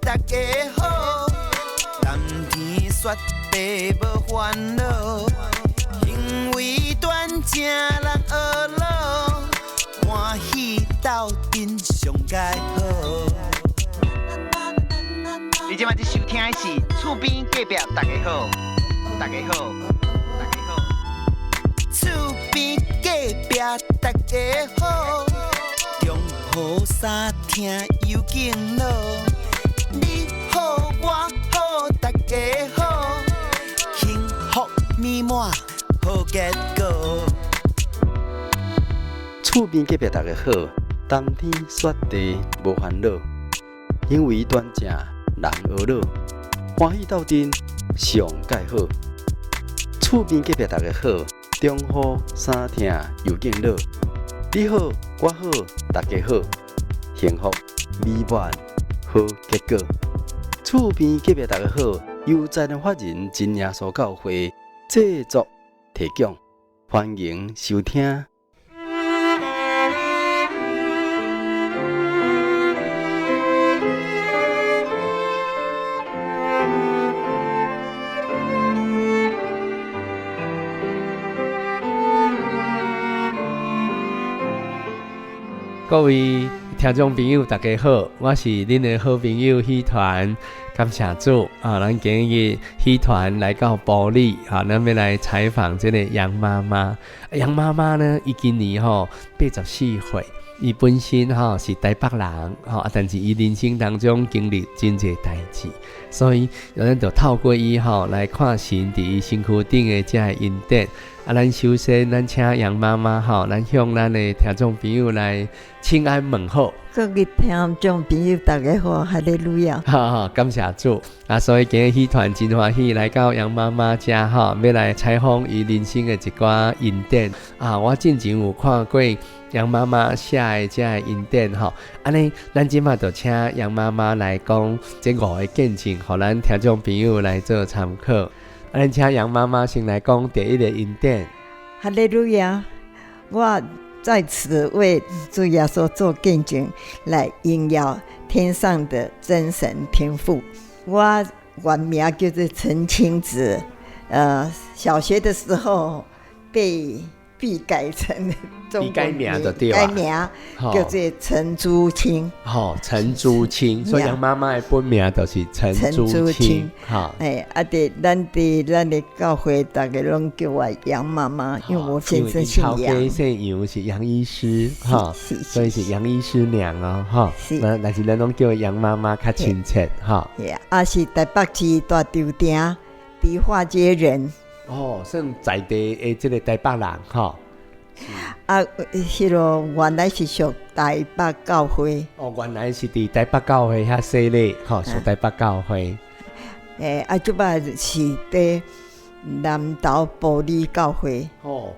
大家好，蓝天雪地无烦恼，行为端正人学老，欢喜斗阵上佳好。你今晚在收听的是厝边隔壁大家好，大家好，大家好，厝边隔壁大家好，中雨三听有敬老，你好我好大家好，幸福美满好结果。厝边隔壁大家好，冬天雪地无烦恼，行为端正人学老，欢喜斗阵上介好。厝边隔壁大家好，中雨三听又敬老，你好我好大家好，幸福美满好结果。厝边隔壁大家好，由在人法人真耶稣教会制作提供，欢迎收听。各位听众朋友，大家好，我是恁的好朋友喜团，感谢主啊！咱今日喜团来到埔里啊，咱要来采访这个杨妈妈。杨妈妈呢，伊今年84岁，伊本身是台北人但是伊人生当中经历真侪代志，所以咱就透过伊来看神伫伊身躯顶的这恩典。咱首先，咱请杨妈妈咱向咱的听众朋友来请安问候。各位听众朋友，大家好，哈利路亚！感谢主啊！所以今日喜团真欢喜来到杨妈妈家要来采访伊人生的一寡恩典啊！我之前有看过杨妈妈写的这恩典安尼咱今麦就请杨妈妈来讲这5个见证，互咱听众朋友来做参考。咱请杨妈妈先来讲第一个恩典。哈利路亚！我在此为主耶稣做见证，来荣耀天上的真神天父。我原名叫做陈清子，小学的时候被改成中国改名就对了，改名叫做陈珠清。陈珠清，所以杨妈妈的本名就是陈珠清。咱的教会大家拢叫我杨妈妈，因为我先生姓杨。姓杨是杨医师，所以是杨医师娘但是咱拢叫杨妈妈较亲切是台北市大稻埕迪化街人。算在地的这个台北人迄个原来是属台北教会。原来是伫台北教会遐设立属台北教会。即摆是伫南投埔里教会。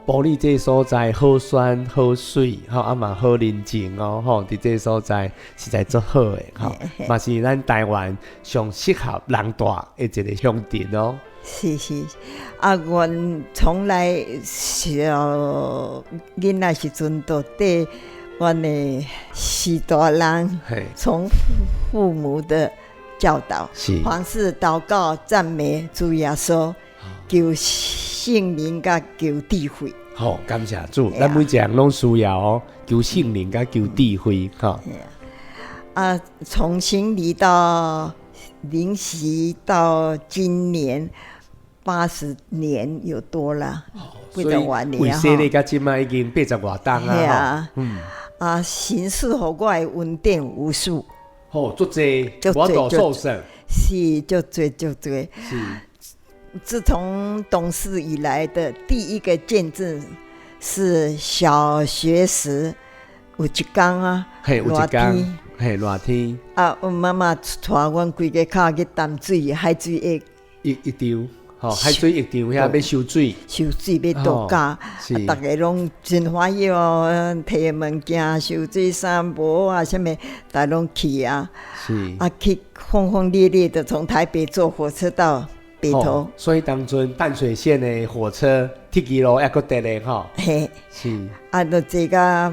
埔里这个所在好山好水嘛好宁静伫这个所在实在足好的嘛是咱台湾上适合人大的一个乡镇是，我从来小囡仔时阵都对我的许大人从父母的教导，凡事祷告赞美主耶稣，求圣灵甲求智慧。感谢主，咱每一个人拢需要求圣灵甲求智慧从心里到灵习到今年80年有多了，80多年为生日到今麦已经80多档啊！神赐予我的恩典无数，足济，我多受胜，是足济。自从懂事以来的第一个见证是小学时有一天热天我妈妈带阮规个脚去淡水海水一场。海水浴场遐要收水要度假，大家拢真欢喜摕物件、收水衫、帽什么，大家拢去去轰轰烈烈的从台北坐火车到北投。所以当阵淡水线的火车铁基路还佫直的就坐到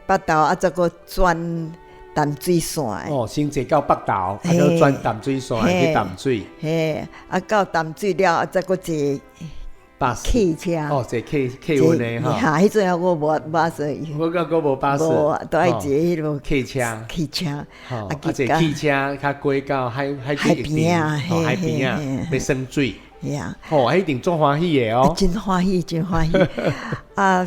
北投，再佫转淡水线的。哦，先坐到北投，啊，就转淡水线去淡水。嘿，啊，到淡水了，再搁坐巴士。客车。哦，坐客运的哈。哈，迄阵啊，我无巴士。我讲我无巴士。无，都爱坐迄落客车。客车。啊，坐汽车较过到海边啊，海边啊，要耍水。呀。哦，一定足欢喜的哦。真欢喜，真欢喜。啊，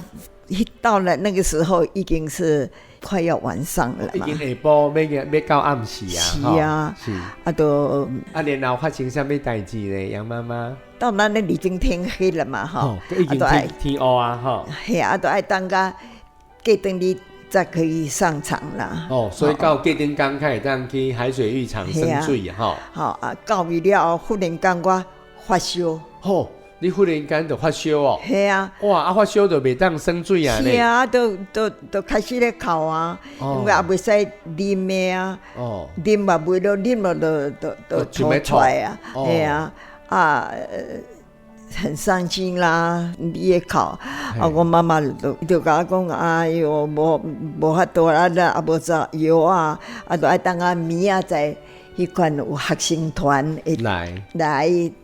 到了那个时候，已经是快要晚上了嘛。已经下晡要到暗时啊。是啊。是。啊，都。啊，然后发生什么代志呢？杨妈妈。到那已经天黑了嘛，哈。已经天黑啊，哈。嘿啊，都爱等到过灯日才可以上场啦。哦，所以到过灯刚开始当去海水浴场耍水哈。好啊，到位了后，忽然间我发烧。哦，你忽然间就发烧哦。系啊。哇，啊发烧就袂当耍水啊。是啊，都开始咧哭啊，因为也袂使啉的啊。哦。啉嘛袂了，啉了都吐出来啊。系啊，很伤心啦，你也哭。啊，我妈妈就甲我讲，哎哟，无法度啦，也无找药啊，都爱等啊暝啊再。迄款有学生团会来，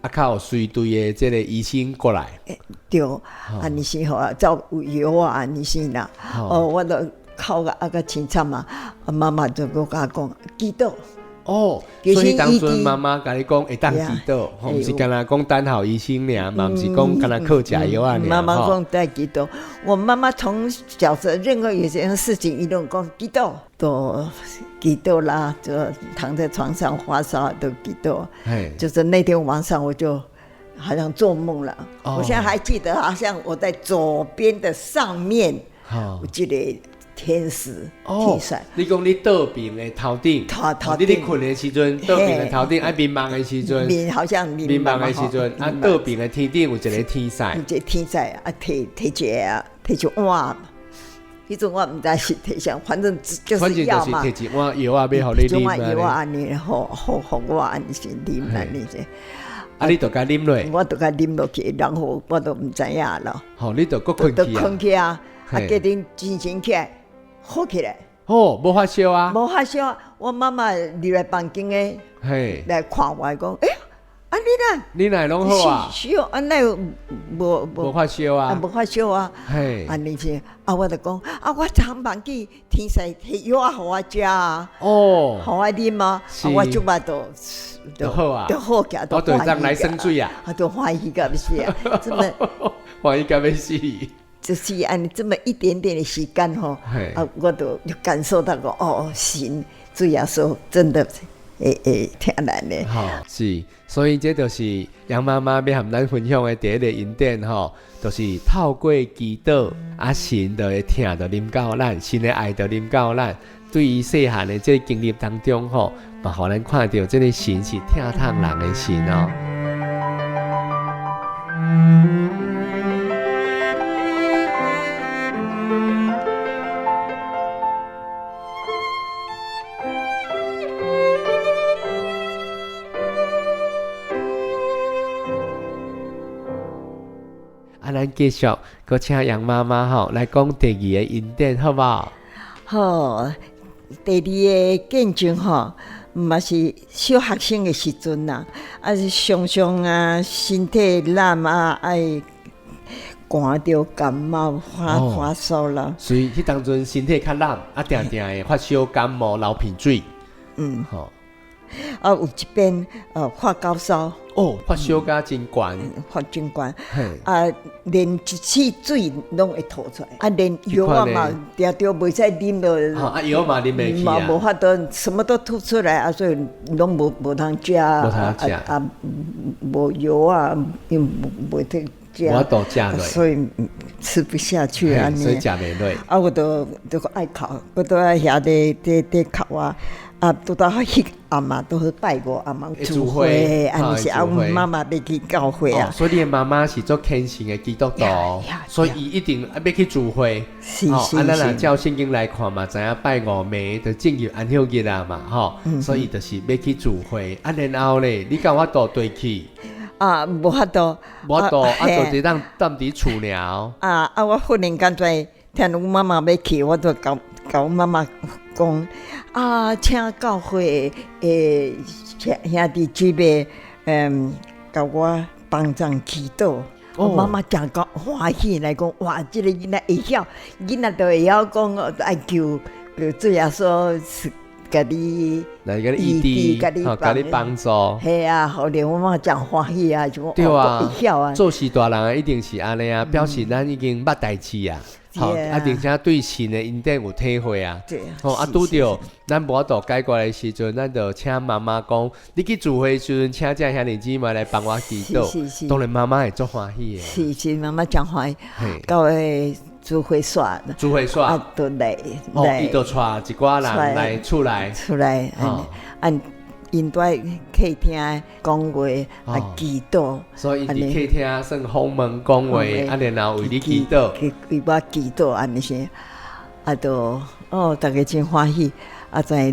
啊，较有随队的这个医生过来，对，安尼是好，照有药啊，安尼是啦。哦，我都哭个清惨嘛，妈妈就甲我讲祈祷。哦，所以当阵妈妈甲你讲会当祈祷，毋是干那讲等候医生尔，嘛毋是讲干那靠食药啊尔。妈妈讲在祈祷，我妈妈从小的任何有件事情，伊都讲祈祷，都祈祷啦，就躺在床上发烧都祈祷。就是那天晚上我就好像做梦了，我现在还记得，好像我在左边的上面，我记得。天使替伞，你讲你倒边的头顶，你咧困的时阵，倒边的头顶，啊面茫的时阵，好像面茫的时阵，啊倒边的天顶有一个天伞，有一个天伞啊，摕一碗，迄阵我唔知是摕啥，反正就是药嘛，摕一碗药啊，要互你啉啊，药啊，安尼好我安尼先啉安尼者。啊！你就甲啉落，我就甲啉落去，然后我都唔知影咯。好，你就搁困去啊？困去啊！啊，隔天精神起来。好起来哦，无发烧啊？无发烧，我妈妈入来房间诶，来看我讲，啊你哪拢好啊？是哦，啊那无发烧啊？无发烧啊？安尼是啊，我就讲啊，我昨忘记天使摕药啊，互我食啊，互我啉啊，我即摆都好啊，都好个，都欢喜来生水啊，都欢喜个要死啊，真的欢喜个要死。就是按这么一点点的时间吼，我都感受到个神主耶稣真的会听咱的。是，所以这就是杨妈妈要和咱分享的第一个恩典吼，就是透过祈祷，神就会听到临到咱，神的爱就临到咱。对于细汉的这个经历当中吼，嘛，互咱看到这个神是听痛人的神哦。咱继续，搁请杨妈妈吼来讲第二个恩典，好不好？好，第二个见证吼，嘛是小学生的时阵呐，是常常身体烂爱寒着感冒发烧啦。所以迄当阵身体较烂，定定的发烧感冒流鼻水。好。有一遍发高烧。发烧甲真悬，发真悬，连一次水拢会吐出来，连药啊嘛，条袂使啉落，药嘛啉袂起啊，无法度，什么都吐出来所以拢无通食，无药啊，又袂得食，我都食落，所以吃不下去啊，所以食袂落，我都爱哭，我都爱遐在哭啊。拄到迄阿嬷都去拜过阿嬷聚会，安尼是妈妈要去教会啊。所以你的妈妈是做虔诚的基督徒，所以伊一定要去聚会。是。咱若照圣经来看嘛，知影拜五暝就进入安息日啊嘛，所以就是要去聚会。然后咧，你敢有法度对去？无法度，就得当伫厝了。我忽然间在听我妈妈要去，我就甲阮妈妈讲啊，请教会诶兄弟姊妹，甲我帮忙祈祷。我妈妈真个欢喜来讲，哇，这个囡仔会晓，囡仔都会晓讲，爱求主耶稣是甲你来个异地，甲你帮助。系啊，后来我妈真欢喜啊，就对啊，会晓啊。做事大人一定是安尼啊，表示咱已经捌代志啊。好，啊，并且对神的恩典有体会啊。对啊，拄着咱无法度解决的时阵，咱就请妈妈讲，你去聚会时阵，请这兄弟姊妹来帮我祈祷。当然妈妈会足欢喜的。是，妈妈真欢喜。到诶聚会煞，啊，都来，伊就带一寡人来出来，按因在客厅讲话啊，祈祷。所以伫客厅算访问讲话，啊，然后为你祈祷，为我祈祷安尼些，啊，都大家真欢喜。啊，在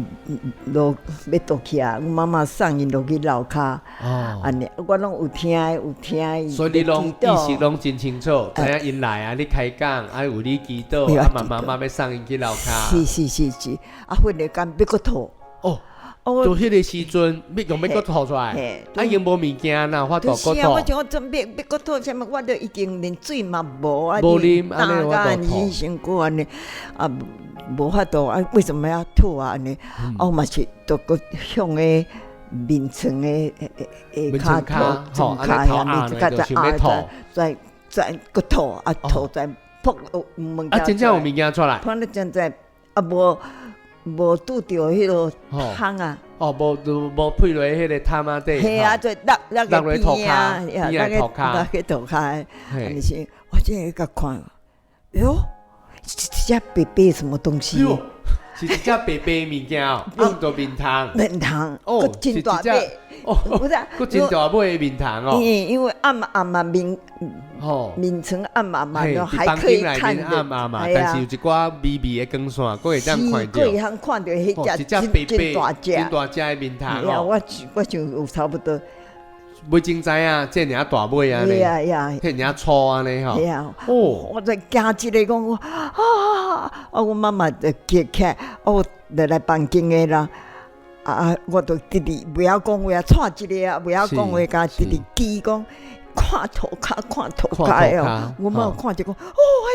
落要倒去啊！阮妈妈送因落去楼骹，安尼我拢有听。所以你拢意识拢真清楚，知影因来啊，你开讲啊，为你祈祷，啊，妈妈要送因去楼骹。是，啊，忽然间要搁吐。就迄个时阵，要搁吐出来，啊，已经无物件啦，我大搁吐。我就准备要搁吐，啥物我都已经连水嘛无啊，无啉，安尼我都吐。身躯安尼啊，无法度啊，为什么要吐啊？安尼，我嘛是都搁向诶面床诶骹吐，安尼头啊，就想要吐，再搁吐啊，吐再扑物件。啊，真正有物件出来。反正真在啊无拄着迄落汤啊！无配落迄个汤啊底。系啊，就落个涂边骹，去涂骹，安尼是，我真系甲看，哟，这白白什么东西？是一只白白物件哦，用做面汤。面汤，哦，真大尾，不是，佫真大尾的面汤哦。因为暗嘛面层暗嘛，都还可以看到，但是有一寡微微的光线，佫会当看到。佫会通看到迄只真大只的面汤哦。我就有差不多。袂真知影，这尔大尾安尼，迄尔粗安尼吼。我在惊一个讲我妈妈就起来，来房间的人我就直直不要讲话，带一个啊，不要讲话，甲直直记讲看涂骹哦。我妈看就讲迄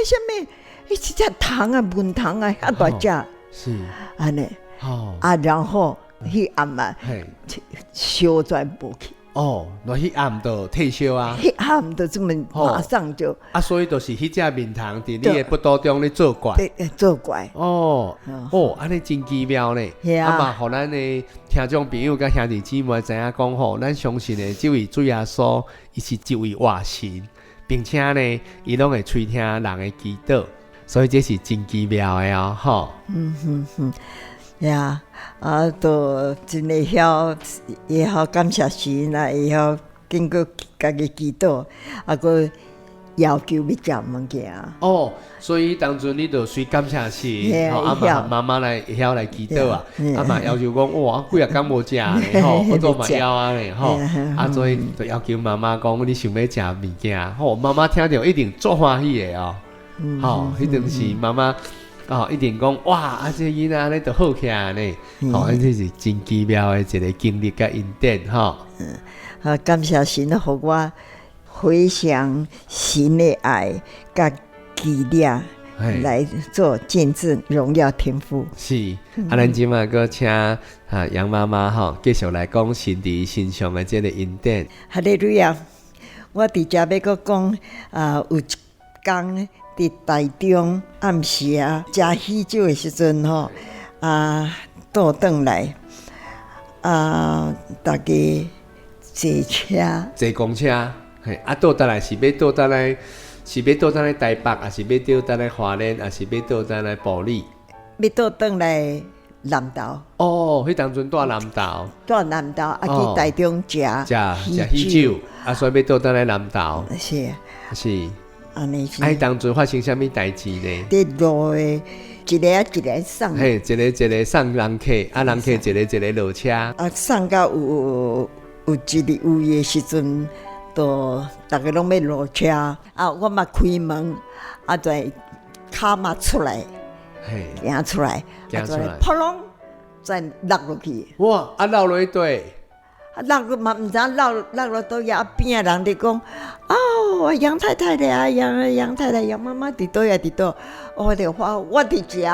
什么？迄只糖啊，文糖啊，遐大只，是安尼。然后迄暗啊，烧转无去。那迄暗就退烧啊！迄暗就这么马上就所以就是迄只面汤伫你的腹肚中咧作怪，作怪。安尼真奇妙呢！嘛，互咱的听众朋友甲兄弟姊妹知影讲吼，咱相信的这位主耶稣，伊是一位活神，并且呢，伊拢会垂听人的祈祷，所以这是真奇妙的哦，吼。呀，都真会晓，会晓感谢神啦，会晓经过家己祈祷，佫要求要食物件。所以当阵你就随感谢神，妈妈来会晓来祈祷啊，嘛要求讲哇，几啊天无食咧，我都嘛要啊咧，所以就要求妈妈讲，你想要食物件，妈妈听到一定足欢喜的哦，迄定是妈妈。一定讲哇，这囡仔咧就好起来呢，这是真奇妙的一个经历甲恩典感谢神，互我回想神的爱甲纪念，来做见证荣耀天父。是，咱今嘛搁请杨妈妈继续来讲神伫身上的这个恩典。哈利路亚！我伫遮要搁讲有一天。伫台中暗时食喜酒的时阵倒转来大家坐公车，倒转来是要倒转来，是要倒转来台北，还是要倒转来花莲，还是要倒转来埔里？要倒转来南投。迄当阵住南投，去台中食喜酒，所以要倒转来南投。是。安尼是。当阵发生啥物代志呢？伫路诶，一个送。一个送人客，人客一个落车。送到有一日有诶时阵，都大家拢要落车。我嘛开门，在骹嘛出来，行出来，扑隆再落落去。哇，落落去对。落落嘛，毋知落落到遐边的人伫讲，哦，杨太太的啊，杨太太、杨妈妈伫倒呀伫倒，我就话我伫遮，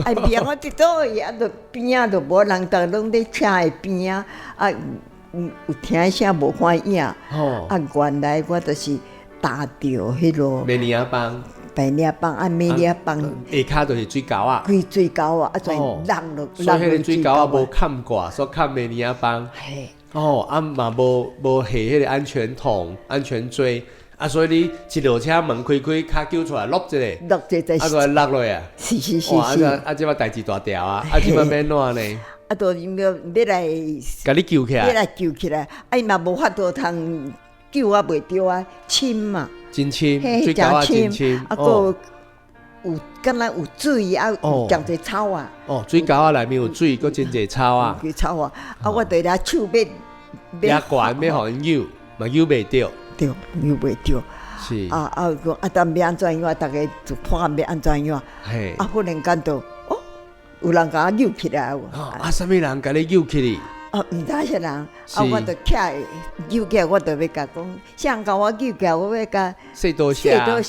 哎边我伫倒呀，就边啊就无人，逐拢伫车的边啊，有听声无看影，原来我就是搭着迄落美尼亚邦。白鸟帮啊，美鸟帮，下骹就是水沟啊，开水沟啊，再落落，所以迄个水沟啊无冚挂，所以冚美尼亚邦。嘛无下迄个安全筒、安全锥，所以你一落车门开，骹揪出来，落一个，个落落啊。是。即摆代志大条啊，即摆要怎呢？就要来，甲你救起来，要来救起来，嘛无法度通救啊，袂着啊，深嘛。真深，水沟啊真深，有敢若有水啊，有真侪草啊。水沟啊内面有水，佮真侪草啊。有草啊，我对俩手要悬要互因游，嘛游袂着。对，游袂着。是。但要安怎样？大家就看要安怎样。忽然间就有人甲我扭起来。啥物人甲你扭起哩？毋知啥人，我就徛扭起来，我就要甲讲，啥人甲我扭起来，我要甲说多谢，讲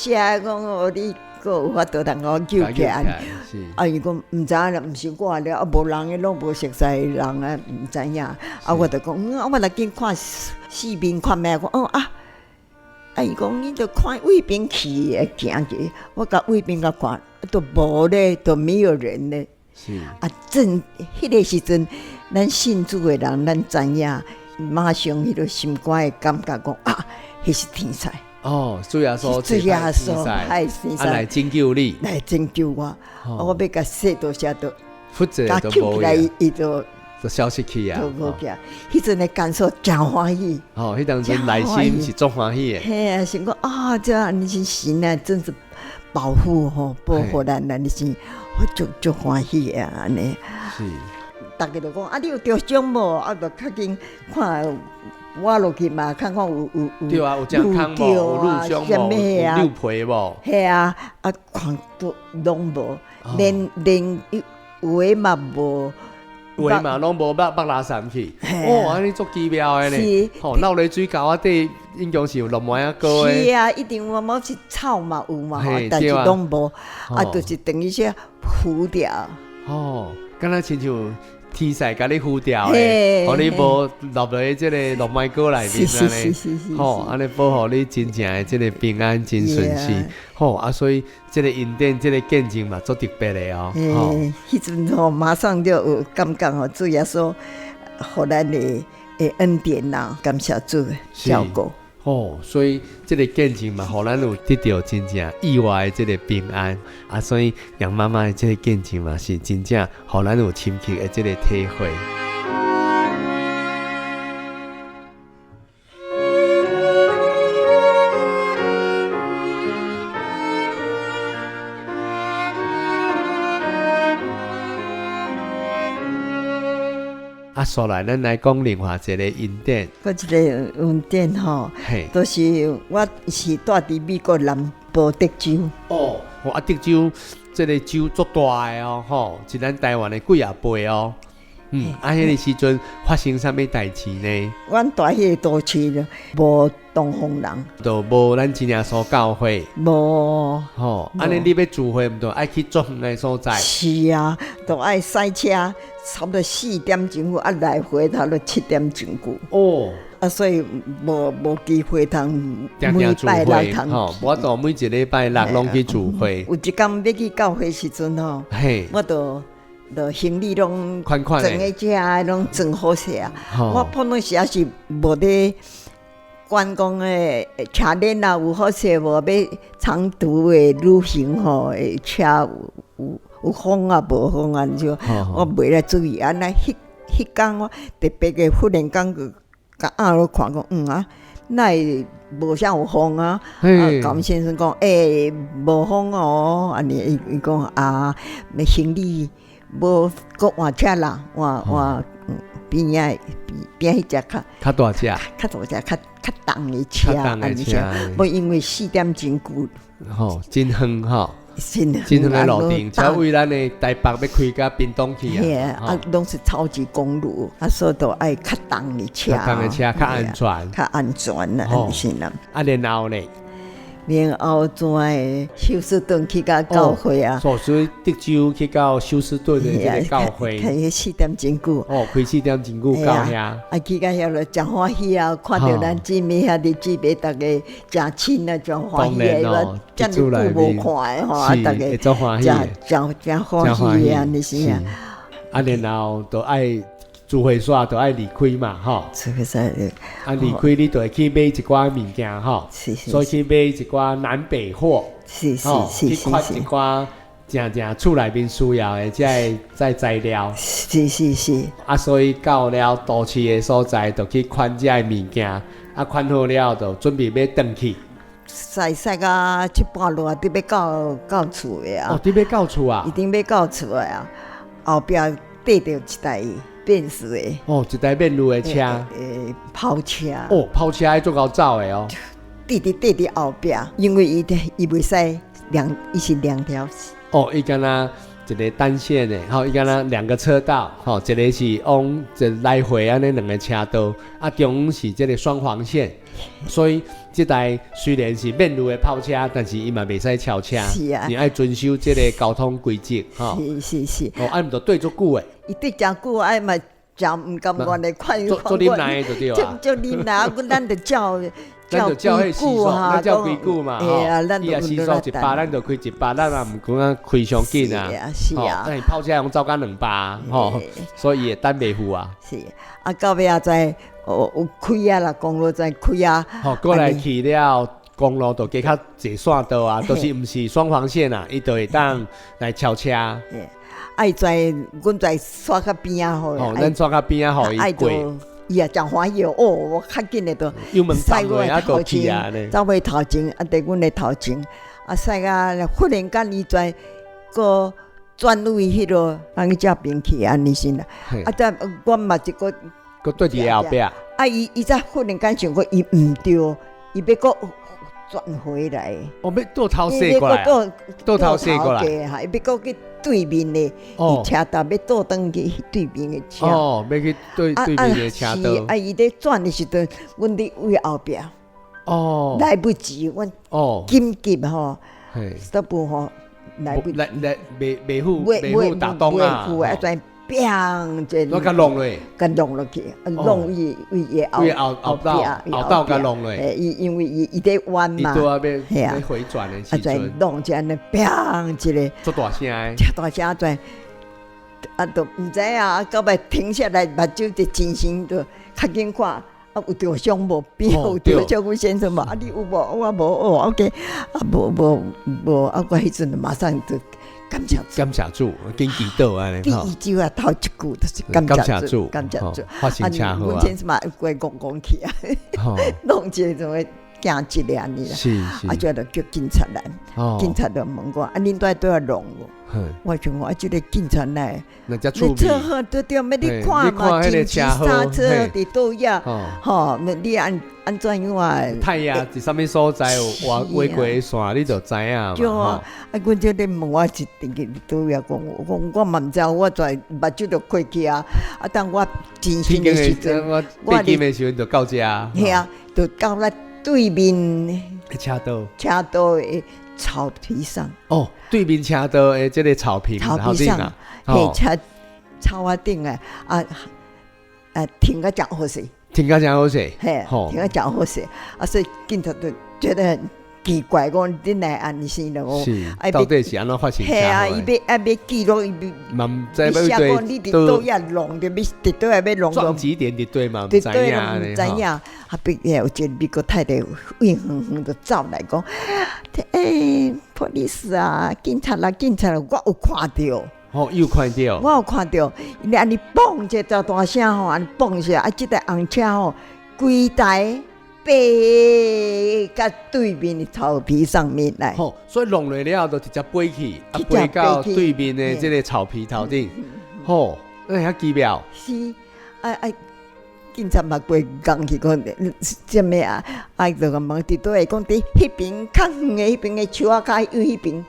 你佫有法度通我扭起来。伊讲毋知啦，毋是我了，无人诶，拢无熟悉诶人啊，毋知影。我就讲，我来紧看四面看觅，讲伊讲你着看卫兵去会行去，我甲卫兵甲看，都无咧，都没有人咧。正迄个时阵，咱信主诶人，咱知影，马上迄个心肝诶感觉讲迄是天使。主耶稣，主耶稣，天使来拯救你，来拯救我。我要甲说多谢都，负责都无呀，伊就消失去啊。迄阵诶感受真欢喜。迄当阵内心是足欢喜诶。嘿啊，想讲这安尼是神啊，真是保护保护咱安尼是。我足欢喜啊！安尼是，大家就讲你有着伤无？就较紧看我落去嘛，看有对啊，有健康无？有褥伤无？有尿皮无？系啊，看都拢无，连有诶嘛无，有诶嘛拢无捌拉散去。安尼足奇妙诶呢！落咧水沟底，应该是有落毛啊高诶。是啊，一定有某是草嘛有嘛，但是拢无，就是等于说浮掉。敢若亲像天使甲你浮掉诶，互你无落落即个落毛沟内面安尼。安尼保护你真正诶即个平安真顺遂。所以即个恩典，即个见证嘛，足特别诶哦。迄阵马上就有感觉主耶稣互咱的恩典啦，感谢主的效果。所以这个见证嘛，互咱有得到真正意外的这个平安所以杨妈妈的这个见证嘛，是真正互咱有深刻的这个体会。所来，咱来讲另外一个恩典。一个恩典都是我是住伫美国南部德州。德州这个州足大的是咱台湾的几啊倍哦。迄个时阵发生啥物代志呢？阮住迄个都市了，无东方人，都无咱真耶稣教会，无。安尼你要聚会，毋着爱去足远的所在。是啊，都爱塞车，差不多4点钟来回差不多7点钟所以无机会通每拜六通。我都每一个礼拜六拢去聚会。有一天要去教会时阵我都行李拢款款的，装个遮拢装好势啊。我普通时也是无咧观光的车链有好势无？要长途的旅行车有风无风就我袂来注意。那迄天我特别的忽然间个甲落看讲那无啥有风高先生讲无风安尼伊讲行李。无搁换车啦，换边迄只较大只、较重的车，无因为4点钟久，真远真远的路程，才为咱的台北要开到屏东去啊。啊，拢是超级公路，啊，所以都爱较重的车，较重的车较安全，较安全啦，安心啦。啊，然后呢？然后在休斯顿去到教会啊，所以德州去到休斯顿的这个教会，开4点真久。哦，开4点真久到遐。啊，去到遐了，真欢喜啊！看到咱姊妹遐的姊妹，大家真亲啊，真欢喜的，真久无看的吼，啊，大家真欢喜，真欢喜啊，你是啊。啊，然后都爱。聚会煞都爱离开嘛，吼。聚会煞啊，离开你就会去买一寡物件，吼。所以去买一寡南北货，是，去看一寡正厝内面需要的这材料。是。啊，所以到了都市的所在，就去看这物件，啊，看好了就准备要回去。晒到7、8路啊，得要到厝的啊。哦，得要到厝啊？一定要到厝的啊。后壁缀着一台。便士的哦，一台便路的车，跑车哦，跑车还足够走的哦。缀伫后壁，因为伊袂使伊是2条。哦，伊敢若一个单线的，吼，伊敢若2个车道，吼，一个是往一来回安尼2个车道，啊，中是这个双黄线，所以这台虽然是便路的跑车，但是伊嘛袂使超车，是啊，你爱遵守这个交通规则，吼。是。哦，啊，毋着对足久的。伊对真久，爱嘛真毋甘愿的看。做啉奶的就对啊。做啉奶，咱就照规矩哈，咱照规矩嘛，吼。伊也时速100，咱就开100，咱也毋讲啊开上紧啊。是啊。咱跑车用走到200，吼，所以会等袂赴啊。是啊，到尾啊在有开啊啦，公路在开啊。吼，过来去了。公路就加较侪线道啊，都是毋是双黄线啊，伊就会当来超车。爱在，阮在刷较边啊好。哦，咱刷较边啊，互伊过。伊也真欢喜哦，我较紧的都。油门踏落啊，都去啊呢。走尾头前，啊，伫阮的头前，啊，驶啊，忽然间伊在个转位迄落，人去这边去安尼先啦。啊，再我嘛一个。个对伫后壁。啊，伊再忽然间想讲，伊毋对，伊要个。转回来，哦，要倒头驶过来，倒头驶过来，哈，要过去对面的车道，要倒转去对面的车，哦，要去对面的车道。啊，伊咧转的时阵，阮伫位后壁，哦，来不及，阮紧急吼，都不吼，来不及，袂赴打东啊，砰！我甲弄落，去，弄伊后道甲弄落。因为伊在弯嘛，伊要回转的时阵，弄一安尼砰一个，做大声的，大声在，啊都毋知啊，到尾停下来，目睭就真心就较紧看，啊有着伤无？边有着照顾先生无？啊你有无？我无哦 ，OK， 啊无，啊我迄阵马上就。感谢主，紧祈祷安尼。第一句话头一句都是感谢主，发生车祸啊！阮前是嘛过讲起啊，弄一个怎么惊一个安尼啦？是，啊，就叫警察来，警察就问我，啊，恁都要弄无？我想我这个警察来，那叫处理。车祸对对，要你看嘛，紧急刹车伫倒呀，吼，你安怎样啊？太阳伫啥物所在有划过线，你就知影嘛。对啊，阮这咧问我一定去倒呀，讲我嘛毋知，我在目睭就开去啊，啊，当我真心的时阵，我背景的时阵就到遮。系啊，就到咱对面车道的草皮上。哦，对面车道的这个草坪上，嘿，草啊顶的停个真好势。停个真好势，嘿，停个真好势，啊，所以警察就觉得很奇怪，讲恁来安尼了哦，到底是安怎发生？嘿啊，伊要记录，伊嘛毋知要对，你伫倒遐弄，着伫倒遐要弄撞几点伫对嘛？毋知影咧，知影。啊，有一个美国太太远远远就走来讲，police 啊，警察啦，我有看到。哦，有看到，我有看到，伊安尼嘣一个大声吼，安尼嘣一下，啊，即台红车吼，规台飞到对面的草皮上面来。吼，所以弄落了就直接飞去，啊，飞到对面的这个草皮头顶。吼，那遐奇妙。是，警察嘛过讲去讲，什么啊？就个问伫倒来讲，伫迄边较远的迄边的树仔骹，因为迄边。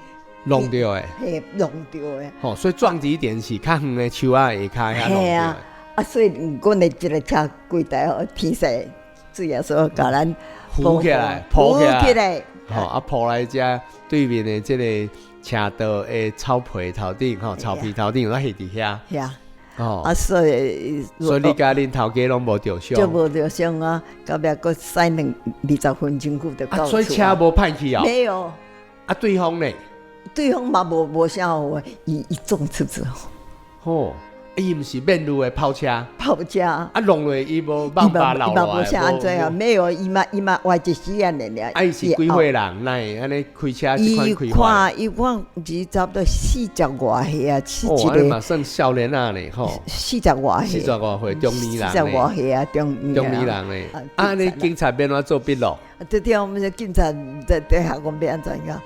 弄掉的，嘿，弄掉的。吼，所以撞击点是较远的树啊下骹遐弄掉的。啊，所以阮的这个车柜台吼，天势主要说甲咱浮起来，浮起来，吼啊，铺来遮对面的这个车道的草皮头顶，吼，草皮头顶有下伫遐。呀，哦，啊，所以你甲恁头家拢无着伤，就无着伤啊，到尾佫驶20分钟久就到厝啊。所以车无歹去哦。没有。啊，对方呢？对方嘛无啥好，伊撞出之后。吼。伊毋是面路的跑车，跑车啊，弄落伊无网把流落来，无啥安怎啊？没有，伊嘛活一时安尼尔。啊，伊是几岁人？哪会安尼开车这款开法？伊看是差不多40外岁啊，是一个。哦，嘛算少年仔呢，吼。40外岁。40外岁，中年人。40外岁啊，中年人呢。啊，你警察免怎做笔录？对，我们警察在下讲要安怎个？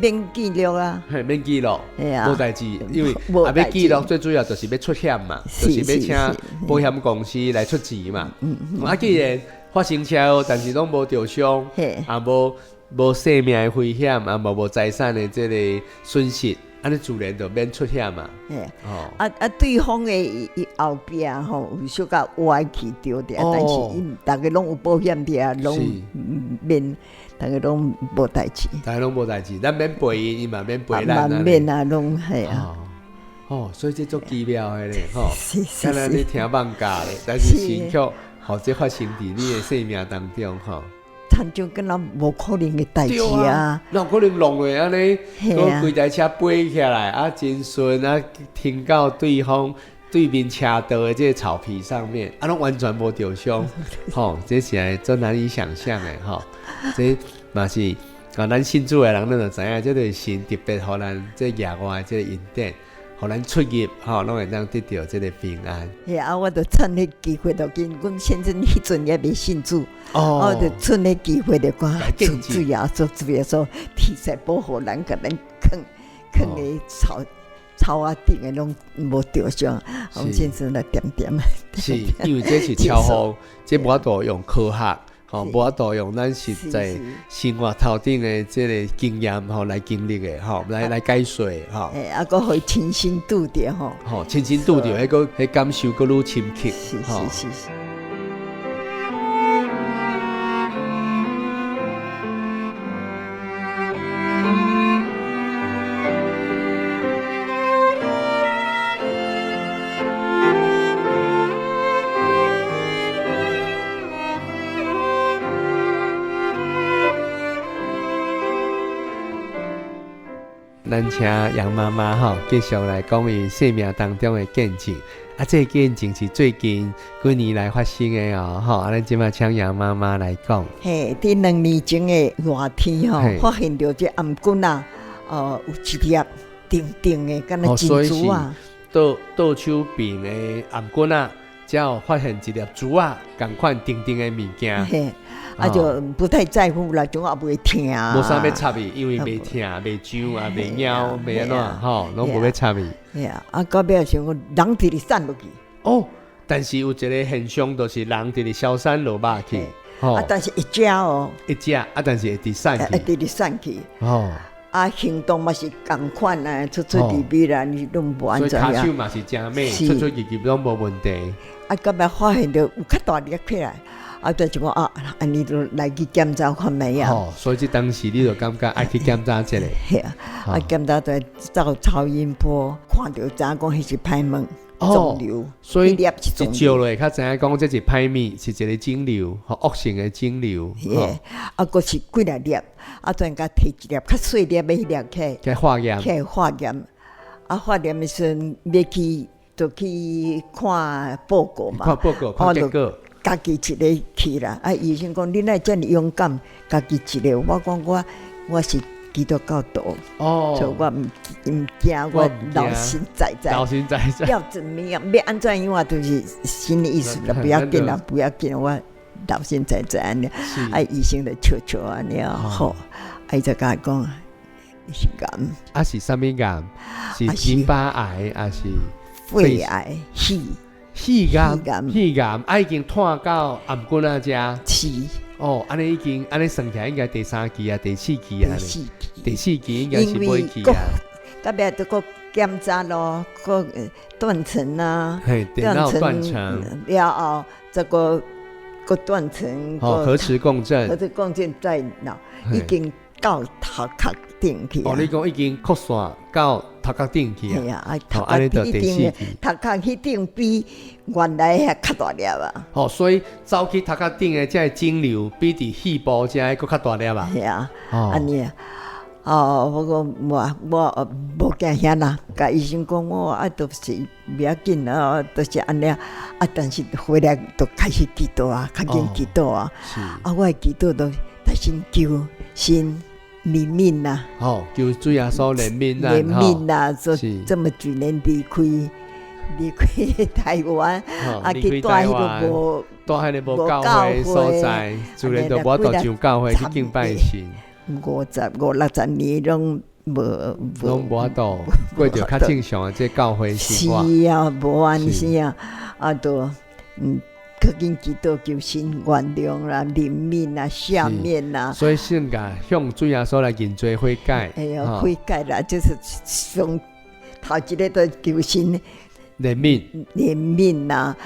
免记录啊，免记录，无代志，因为要记录最主要就是要出险嘛，就是要请保险公司来出钱嘛。啊，既然发生车祸，但是拢无着伤，也无生命的危险，也无财产的这个损失，安尼自然就免出险嘛。对方的伊后边吼有小可歪去着的，但是因大家拢有保险的，拢免。大家拢无代志，大家拢无代志，咱免赔伊，伊嘛免赔咱啊。免啊，拢系啊。哦，所以这足奇妙的咧，吼。是。敢若你听放假咧，但是情况或者发生伫你的生命当中，吼。参照跟咱无可能的代志啊。哪可能弄的安尼？个规台车飞起来啊，真顺啊，停到对方。对面车道的这个草皮上面，啊，拢完全无着伤，吼，这是真难以想象的，吼，这嘛是啊，咱信主的人，咱就知影，这个神特别互咱这野外这个恩典，互咱出入，吼，拢会当得到这个平安。啊，我就趁迄机会就跟阮先生迄阵也未信主，我就趁迄机会就讲，主要说，天势保护咱，甲咱坑的草啊顶的拢无着伤，我们先生来点点。是因为这是超乎，这无法度用科学，吼，无法度用咱实在生活头顶的这个经验，吼来经历的，吼来解说，吼。啊，个可以亲身拄着，吼。吼，亲身拄着，迄感受佫愈深刻，是。咱请杨妈妈吼，继续来讲伊生命当中的见证。啊，这个见证是最近几年来发生的哦，吼。啊，咱即马请杨妈妈来讲。嘿，伫2年前的热天吼，发现到这颔棍啊，有一粒定的，敢若珍珠啊。倒手边的颔棍啊，才有发现一粒珠啊，共款定的物件。嘿。啊，就不太在乎啦，总也不会疼。无啥要插伊，因为袂疼、袂痒啊、袂痒、袂安怎吼，拢无要插伊。系啊，啊，到尾想讲人直直散落去。哦，但是有一个现象，就是人直直消散落肉去。啊，但是一只哦，一只啊，但是会直散去。直直散去。哦。啊，行动嘛是共款啊，出入入啦，你都无安全啊。所以骹手嘛是真美，出入拢无问题。啊，到尾发现到有较大粒起来。啊，就讲啊，安尼就来去检查看没啊。哦，所以当时你就感觉爱去检查一下。系啊，啊检查在照超音波，看到知影讲迄是歹物肿瘤，所以一照落较知影讲这是歹物，是一个肿瘤，恶性的肿瘤。嘿，啊，佫是几粒粒，啊，突然间摕一粒较细粒的迄粒起化验，起化验，啊，化验的时阵要去就去看报告嘛，看报告，看结果。家己一个去啦，啊！医生讲你哪这么勇敢，家己一个。我讲我是基督教徒，所以我唔惊，我老实在在。老实在在。要怎么样？要安怎样啊？就是心理意思啦，不要紧啦，不要紧。我老实在在安尼，啊！医生就笑安尼啊，好，伊就甲我讲是癌，啊是啥物癌？是淋巴癌还是肺癌？肺癌，已经探到颔棍啊，遮是哦，安尼已经安尼算起来应该第3期啊，第4期啊，第4期应该是尾期啊。到尾都个检查咯，个断层啊，电脑断层了后，这个断层，核磁共振，核磁共振在脑已经到头壳顶去啊。你讲已经扩散到头壳顶去啊？系啊，头壳迄顶比原来遐较大粒啊。所以走去头壳顶的这肿瘤比伫肺部这个更较大粒啊。系啊，安尼啊。不过我无惊遐啦，甲医生讲我都是不要紧啊，都是安尼啊。但是回来都开始祈祷啊，较紧祈祷啊。我的祈祷都先求先怜悯啦。求主耶稣怜悯啦，这么几年离开台湾，去住迄个无教会所在，自然都无到上教会去敬拜神。50、60年拢无到过着较正常的这教会生活。是啊，无安尼啊，都较紧祈祷求神原谅啦、怜悯啦、赦免啦。所以先甲向主耶稣来认罪悔改。悔改啦，就是上头一个都求神怜悯啦。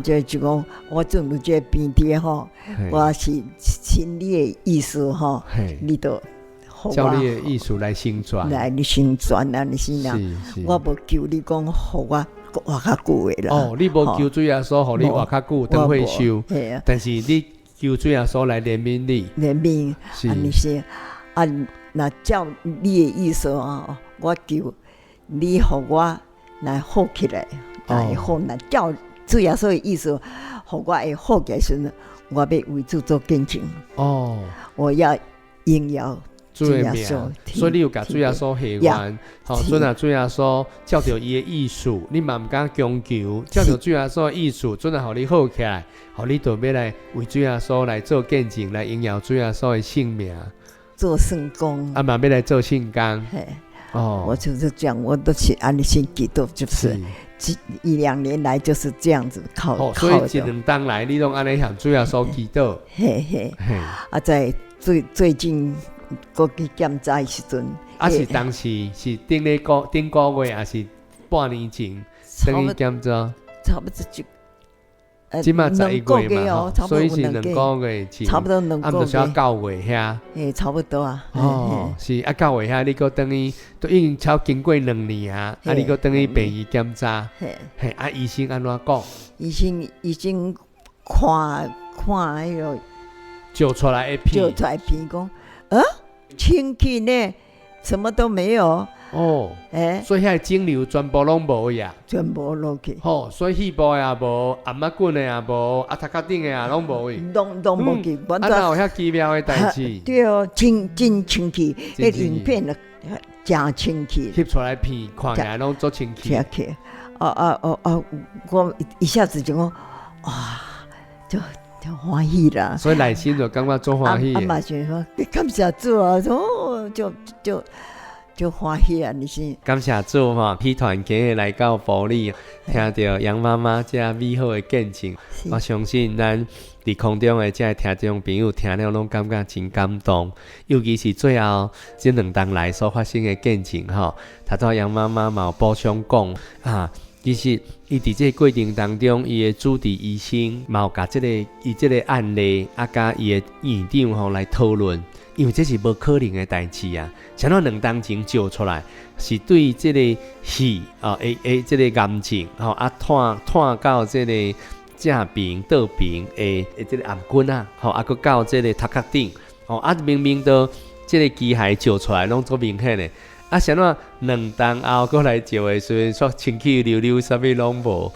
就讲我总有这病体吼，我是请你的意思吼，你都照你的意思来成全，啊！你是啦，我无求你讲，互我活较久的啦。你无求主耶稣，互你活较久，等退休。但是你求主耶稣来怜悯你，安尼是那照你的意思啊，我求你互我来好起来，来好那照主耶稣的意思，互我会好起来时，我要为主做见证。我要荣耀主的名，所以你有甲主耶稣下愿，所以主耶稣照着伊的意思，你嘛唔敢强求，照着主耶稣的意思，准互你好起来，互你就要来为主耶稣来做见证，来荣耀主耶稣的性命，做圣工，嘛要来做圣工。我就是这样，我都是安尼先祈祷，就是1-2年来就是这样子靠所以1-2冬来，你拢安尼向主耶稣祈祷。在最近。过去检查的时阵，是当时是顶个月，还是半年前？等于检查，差不多就，即马11月嘛，所以是2个月前，差不多2个月，就是要9月遐，差不多啊。是9月遐，你搁等于都已经超经过2年啊，你搁等于病医检查，医生安怎讲？医生看迄个照出来的片讲。清气呢，什么都没有。所以遐肿瘤全部拢无呀，全部落去。所以肺部也无，暗仔管的也无，头壳顶的也拢无去，拢无去。哪有遐奇妙的代志？对哦，真清气，迄影片啊，真清气。翕出来片，看起来拢足清气。我一下子就讲，哇，就欢喜啦，所以内心就感觉足欢喜。嘛想说，感谢主啊，就欢喜啊！你是感谢主哈，批团今日来到埔里，听到杨妈妈这美好的见证，我相信咱伫空中的这听众朋友听了拢感觉真感动，尤其是最后这2冬来所发生的见证哈，头拄杨妈妈嘛有补充讲其实伊伫这个过程当中，伊的主治医生嘛有甲伊这个案例甲伊的院长来讨论，因为这是无可能的代志啊。像咱2冬前照出来，是对这个肺这个癌症探到这个正边倒边的这个癌菌搁到这个头壳顶明明都这个机械照出来拢足明显的。像咱2冬后过来照的时阵，说清气溜溜，啥物拢无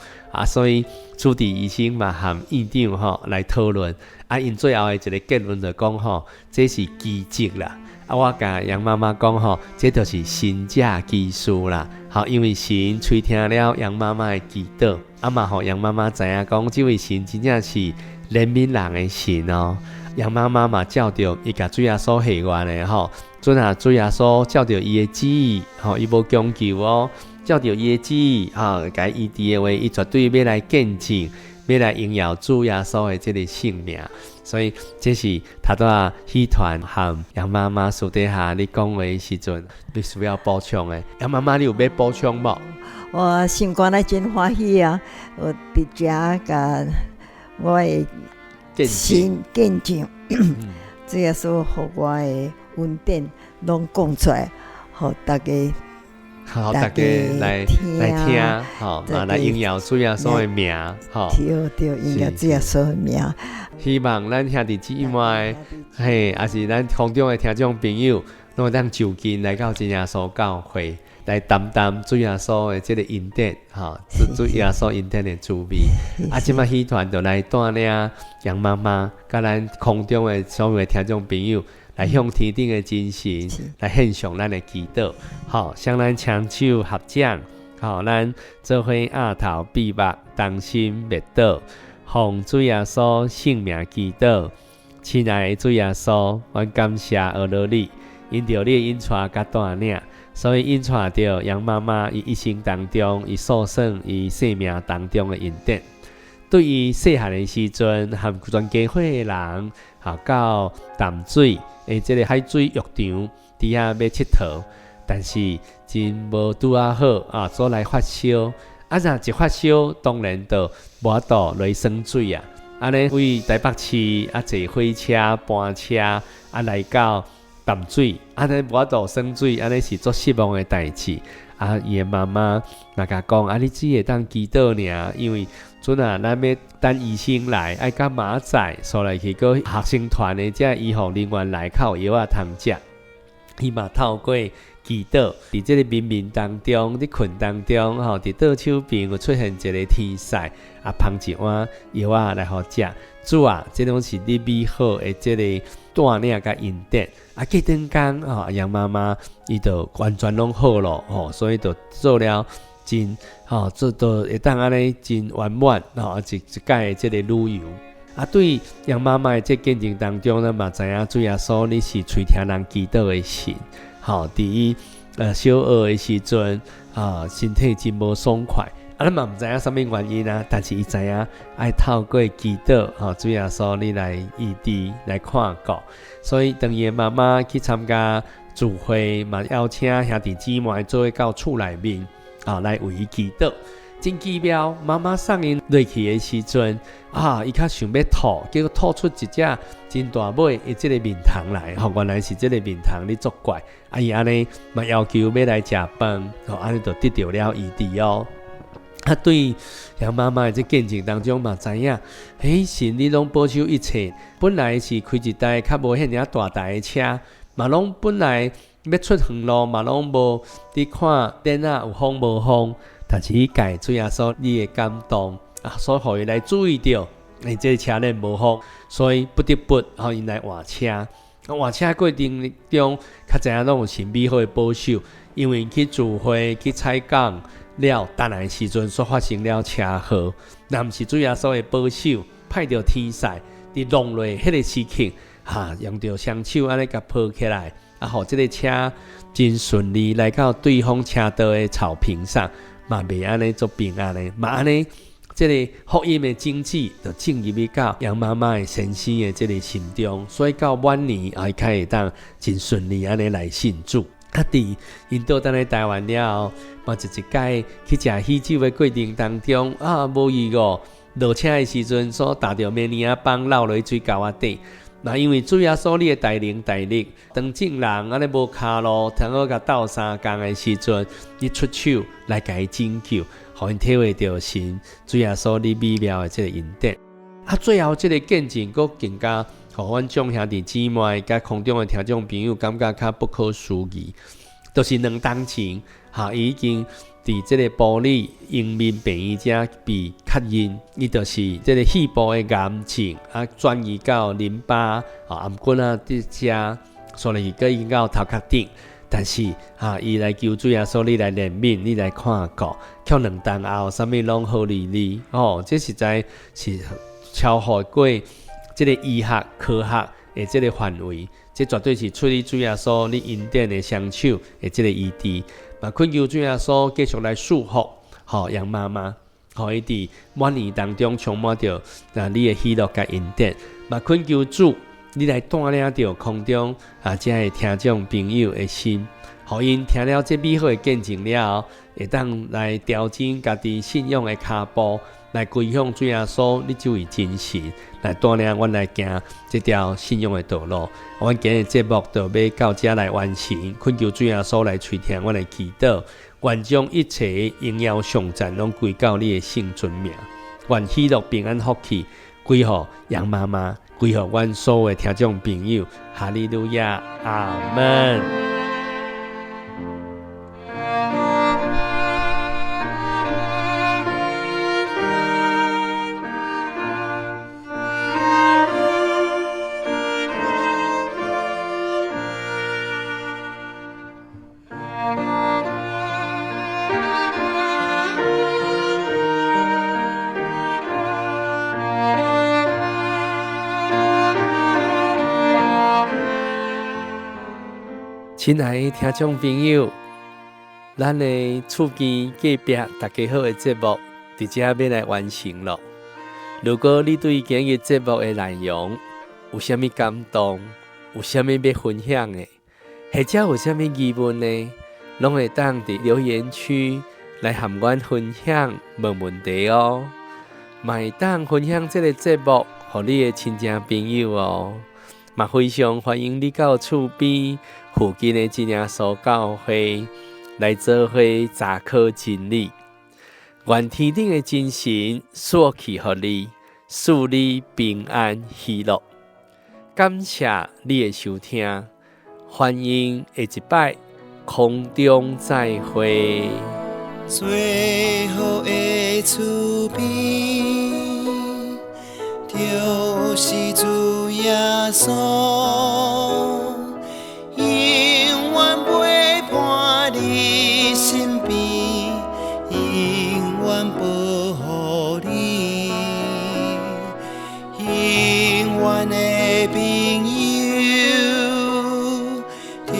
所以主治医生嘛和院长来讨论因最后的一个结论就讲这是奇迹啦。我甲杨妈妈讲这就是神迹奇事啦。因为神垂听了杨妈妈的祈祷，嘛杨妈妈知影讲，这位神真正是怜悯人的神哦。杨妈妈嘛照着伊甲主耶稣下愿的准主耶稣照着伊的旨意伊无强求照着伊的旨意甲医治的话，伊绝对要来见证要来荣耀主耶稣的这个性命。所以这是头拄仔戏团和杨妈妈私底下你讲话的时阵，你需要补充的。杨妈妈，你有要补充无？我心肝内真欢喜啊！我伫遮甲我的心见证，主耶稣互我的恩典拢讲出来，互大家。好，大家来听，好，来荣耀主耶稣的名，好，对，荣耀主耶稣的名。希望咱兄弟姊妹，嘿，也是咱空中的听众朋友，拢会当就近来到真耶稣教会，来担当主耶稣的这个恩典，哈，主耶稣恩典的滋味。啊，即摆戏团就来带领杨妈妈，甲咱空中的所有的听众朋友。来向天顶的真神来献上咱的祈祷，好，向咱双手合掌，好，咱做伙额头闭目，同心默祷，奉主耶稣圣名祈祷。亲爱的主耶稣，阮感谢阿罗你，因着你的引带甲带领，所以引带着杨妈妈伊一生当中，伊所算伊生命当中的恩典。对于细汉的时阵，和全家伙的人，到淡水的这个海水浴场底下要佚佗，但是真无拄啊好啊，做来发烧，啊若一发烧，当然就无法度落酸水啊。安尼为台北市啊坐火车、班车啊来到淡水，安尼无法度酸水，安尼是足失望的代志。啊，伊的妈妈若甲讲，啊，你只会当祈祷尔，因为阵啊，咱要等医生来，爱甲马仔，所来去个学生团的这医护人员来靠药啊通食。伊嘛透过祈祷，伫这个冥冥当中，伫困当中，吼，伫倒手边有出现一个天使，啊，捧一碗药啊来互食。主啊，这种是你美好的这个带领甲恩典。啊，过阵间，吼，杨妈妈伊就完全拢好咯，吼，所以就做了真，吼，做到会当安尼真圆满，吼，一届的这个旅游。啊，对杨妈妈的这见证当中，咱嘛知影主耶稣你是垂听人祈祷的神，吼，伫伊小学的时阵，身体真无爽快。啊，咱嘛毋知影什么原因啊，但是伊知影爱透过祈祷，主耶稣你来医治来看顾，所以当伊的妈妈去参加聚会，嘛邀请兄弟姊妹做伙到厝内面，来为伊祈祷。真奇妙，妈妈送因落去的时阵，伊较想要吐，结果吐出一只真大尾的这个面汤来，原来是这个面汤你作怪，伊安尼嘛要求要来食饭，安尼就得到了医治哦。对杨妈妈的这见证当中嘛，知影，神你拢保守一切。本来是开一台较无遐尔大台的车，嘛拢本来要出远路，嘛拢无伫看电啊有风无风，但是伊介主耶稣你的感动所以互伊来注意到，这个车链无风，所以不得不互因来换车。换车过程中，较知影拢有神美好的保守，因为去聚会去采讲。了，等来时阵所发生了车祸，若毋是主耶稣的保守，派着天使伫弄落迄个时刻，用着双手安尼甲抱起来，互这个车真顺利来到对方车道的草坪上，嘛袂安尼做平安的，嘛安尼这个福音的种子就进入去到杨妈妈的先生的这个心中，所以到晚年才会当真顺利安尼来信主。伫因倒等来台湾了后，嘛一届去食喜酒的过程当中，无意落车的时阵，所踏着绵泥仔帮落落水沟底。那因为主耶稣你的带领，当正人安尼无骹路，通好甲斗相共的时阵，你出手来甲伊拯救，互因体会到神主耶稣你美妙的这个恩典。最后这个见证，佫更加。互阮众兄弟姊妹甲空中的听众朋友感觉较不可思议，就是2当前，伊已经伫这个玻璃迎面病医者被确认，伊就是这个肺部的癌症转移到淋巴癌菌伫遮，所以佮已到头壳顶。但是伊来求主耶稣，你来怜悯，你来看顾，却2当后，啥物拢好利利这实在是超乎过。这个医学、科学的这个范围，这绝对是出于主耶稣你恩典的双手的这个医治。嘛，恳求主耶稣继续来祝福，杨妈妈，可以伫晚年当中充满着你的喜乐甲恩典。嘛恳求主，你来带领着空中这些听众朋友的心，互因听了这美好的见证了后，会当来调整家己信仰的脚步，来归向主耶稣，你这位真神，来带领阮来行这条信仰的道路。阮今日节目就要到这来完成，恳求主耶稣来垂听阮的祈祷，愿将一切荣耀颂赞拢归到你的圣尊名，愿喜乐平安福气归予杨妈妈，归予阮所有的听众朋友。哈利路亚，阿门。亲爱的听众朋友，咱的厝边隔壁大家好的节目，伫这要来完成了。如果你对今日节目的内容有啥物感动，有啥物要分享的，或者有啥物疑问呢，拢会当伫留言区来和阮分享，无问题哦。嘛会当分享这个节目，互你的亲戚朋友哦。嘛非常欢迎你到厝边附近的真耶稣教会来做伙查考真理。愿天顶的真神赐去予你，赐你平安喜乐。感谢你的收听，欢迎下一摆空中再会。最后的厝边，就是主耶稣，永远陪伴你身边，永远保护你，永远的朋友，就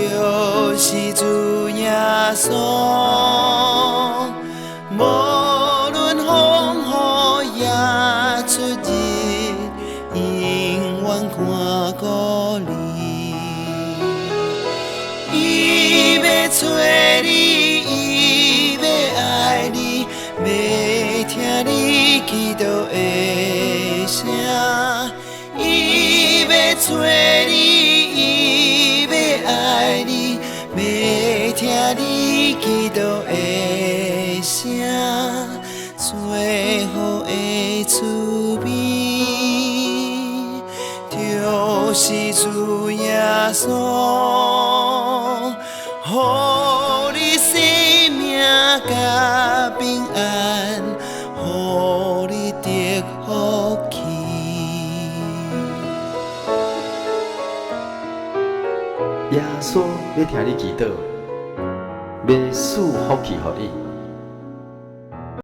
是主耶稣。无论风雨也出日，永远看顾你。伊要找你，伊要爱你，要听你祈祷的声。伊要找你，伊要爱你，要听你祈祷的声。最好的厝边，就是主耶稣，予你生命甲平安，予你得福气。耶稣要听你祈祷，要赐福气予你。